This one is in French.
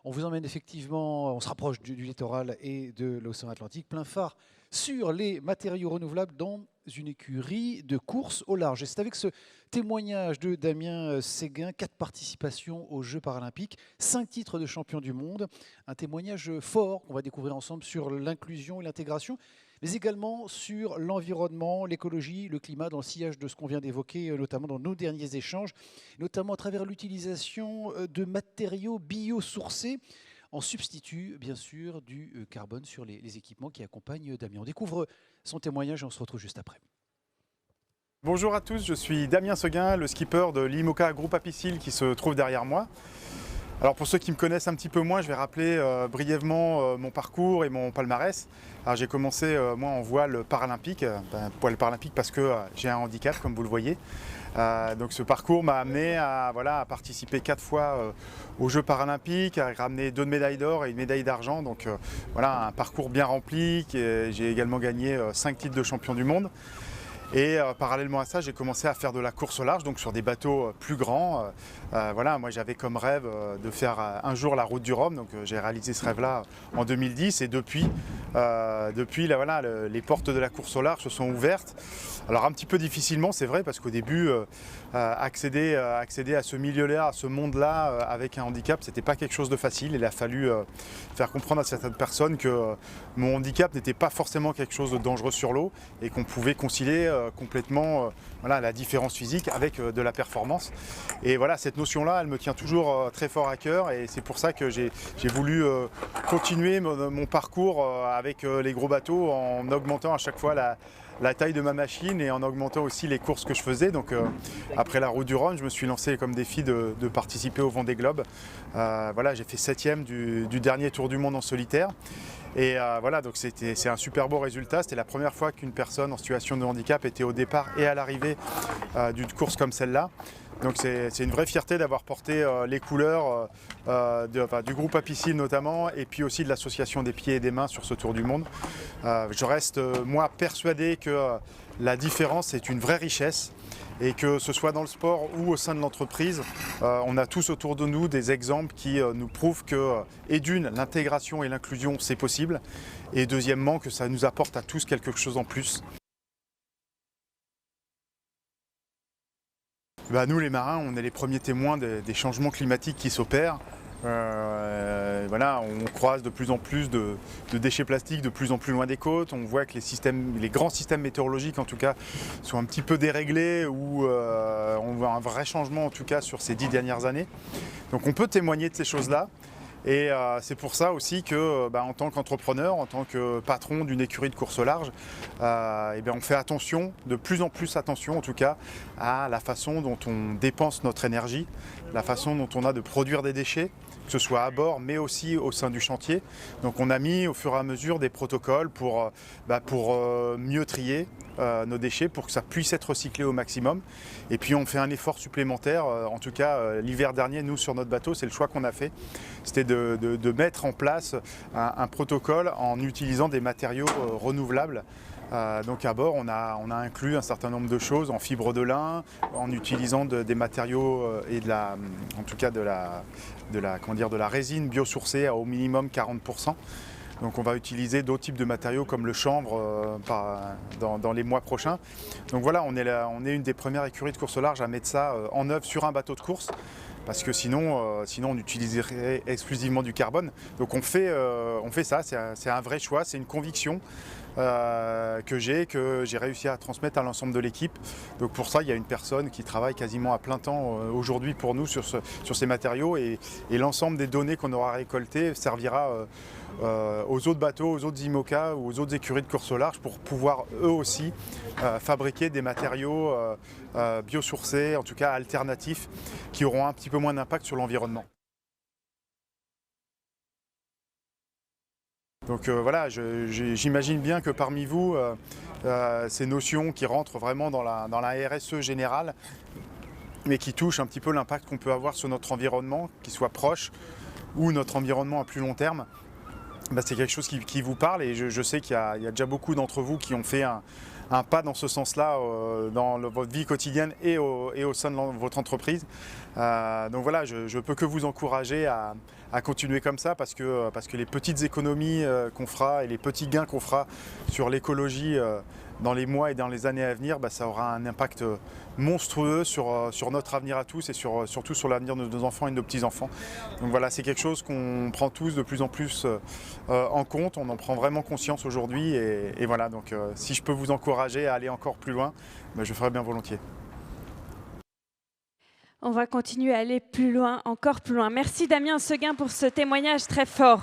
On vous emmène effectivement, on se rapproche du littoral et de l'océan Atlantique, plein phare sur les matériaux renouvelables dans une écurie de course au large. Et c'est avec ce témoignage de Damien Séguin, 4 participations aux Jeux paralympiques, 5 titres de champion du monde, un témoignage fort qu'on va découvrir ensemble sur l'inclusion et l'intégration, mais également sur l'environnement, l'écologie, le climat, dans le sillage de ce qu'on vient d'évoquer, notamment dans nos derniers échanges, notamment à travers l'utilisation de matériaux biosourcés en substitut, bien sûr, du carbone sur les équipements qui accompagnent Damien. On découvre son témoignage et on se retrouve juste après. Bonjour à tous, je suis Damien Séguin, le skipper de l'IMOCA Groupe Apicil qui se trouve derrière moi. Alors pour ceux qui me connaissent un petit peu moins, je vais rappeler brièvement mon parcours et mon palmarès. Alors j'ai commencé moi en voile paralympique, voile paralympique parce que j'ai un handicap comme vous le voyez. Donc ce parcours m'a amené à participer 4 fois aux Jeux paralympiques, à ramener 2 médailles d'or et une médaille d'argent. Donc voilà, un parcours bien rempli. J'ai également gagné 5 titres de champion du monde. Et parallèlement à ça, j'ai commencé à faire de la course au large, donc sur des bateaux plus grands. Voilà, moi j'avais comme rêve de faire un jour la route du Rhum, donc j'ai réalisé ce rêve-là en 2010. Et depuis là, voilà, les portes de la course au large se sont ouvertes. Alors un petit peu difficilement, c'est vrai, parce qu'au début, accéder à ce milieu-là, à ce monde-là, avec un handicap, c'était pas quelque chose de facile. Il a fallu faire comprendre à certaines personnes que mon handicap n'était pas forcément quelque chose de dangereux sur l'eau et qu'on pouvait concilier complètement voilà, la différence physique avec de la performance. Et voilà, cette notion-là, elle me tient toujours très fort à cœur, et c'est pour ça que j'ai voulu continuer mon parcours avec les gros bateaux en augmentant à chaque fois la taille de ma machine et en augmentant aussi les courses que je faisais. Donc après la route du Rhum, je me suis lancé comme défi de participer au Vendée Globe. Voilà, j'ai fait 7e du dernier Tour du Monde en solitaire. Et voilà, donc c'est un super beau résultat. C'était la première fois qu'une personne en situation de handicap était au départ et à l'arrivée d'une course comme celle-là. Donc c'est une vraie fierté d'avoir porté les couleurs du groupe Apicil notamment, et puis aussi de l'association des pieds et des mains sur ce Tour du Monde. Je reste moi persuadé que la différence est une vraie richesse, et que ce soit dans le sport ou au sein de l'entreprise, on a tous autour de nous des exemples qui nous prouvent que, et d'une, l'intégration et l'inclusion c'est possible, et deuxièmement que ça nous apporte à tous quelque chose en plus. Nous les marins, on est les premiers témoins des changements climatiques qui s'opèrent. Voilà, on croise de plus en plus de déchets plastiques de plus en plus loin des côtes. On voit que les grands systèmes météorologiques en tout cas sont un petit peu déréglés, ou on voit un vrai changement en tout cas sur ces 10 dernières années. Donc on peut témoigner de ces choses-là. Et c'est pour ça aussi que, en tant qu'entrepreneur, en tant que patron d'une écurie de course au large, on fait attention, de plus en plus attention en tout cas, à la façon dont on dépense notre énergie, la façon dont on a de produire des déchets, que ce soit à bord mais aussi au sein du chantier. Donc on a mis au fur et à mesure des protocoles pour mieux trier nos déchets, pour que ça puisse être recyclé au maximum. Et puis on fait un effort supplémentaire, en tout cas l'hiver dernier, nous sur notre bateau, c'est le choix qu'on a fait, c'était de mettre en place un protocole en utilisant des matériaux renouvelables. Donc à bord, on a inclus un certain nombre de choses en fibre de lin, en utilisant des matériaux et de la résine biosourcée à au minimum 40%. Donc on va utiliser d'autres types de matériaux comme le chanvre dans les mois prochains. Donc voilà, on est une des premières écuries de course au large à mettre ça en œuvre sur un bateau de course, parce que sinon on utiliserait exclusivement du carbone. Donc on fait ça, c'est un vrai choix, c'est une conviction que j'ai réussi à transmettre à l'ensemble de l'équipe. Donc pour ça, il y a une personne qui travaille quasiment à plein temps aujourd'hui pour nous sur ces matériaux, et l'ensemble des données qu'on aura récoltées servira aux autres bateaux, aux autres IMOCA ou aux autres écuries de course au large pour pouvoir eux aussi fabriquer des matériaux biosourcés, en tout cas alternatifs, qui auront un petit peu moins d'impact sur l'environnement. Donc voilà, j'imagine bien que parmi vous, ces notions qui rentrent vraiment dans la RSE générale, mais qui touchent un petit peu l'impact qu'on peut avoir sur notre environnement, qu'il soit proche ou notre environnement à plus long terme, c'est quelque chose qui vous parle, et je sais qu'il y a déjà beaucoup d'entre vous qui ont fait un pas dans ce sens-là dans votre vie quotidienne et au sein de votre entreprise. Donc voilà, je peux que vous encourager à continuer comme ça parce que les petites économies qu'on fera et les petits gains qu'on fera sur l'écologie dans les mois et dans les années à venir, ça aura un impact monstrueux sur notre avenir à tous et surtout sur l'avenir de nos enfants et de nos petits-enfants. Donc voilà, c'est quelque chose qu'on prend tous de plus en plus en compte, on en prend vraiment conscience aujourd'hui et voilà, donc si je peux vous encourager à aller encore plus loin, je ferai bien volontiers. On va continuer à aller plus loin, encore plus loin. Merci Damien Seguin pour ce témoignage très fort.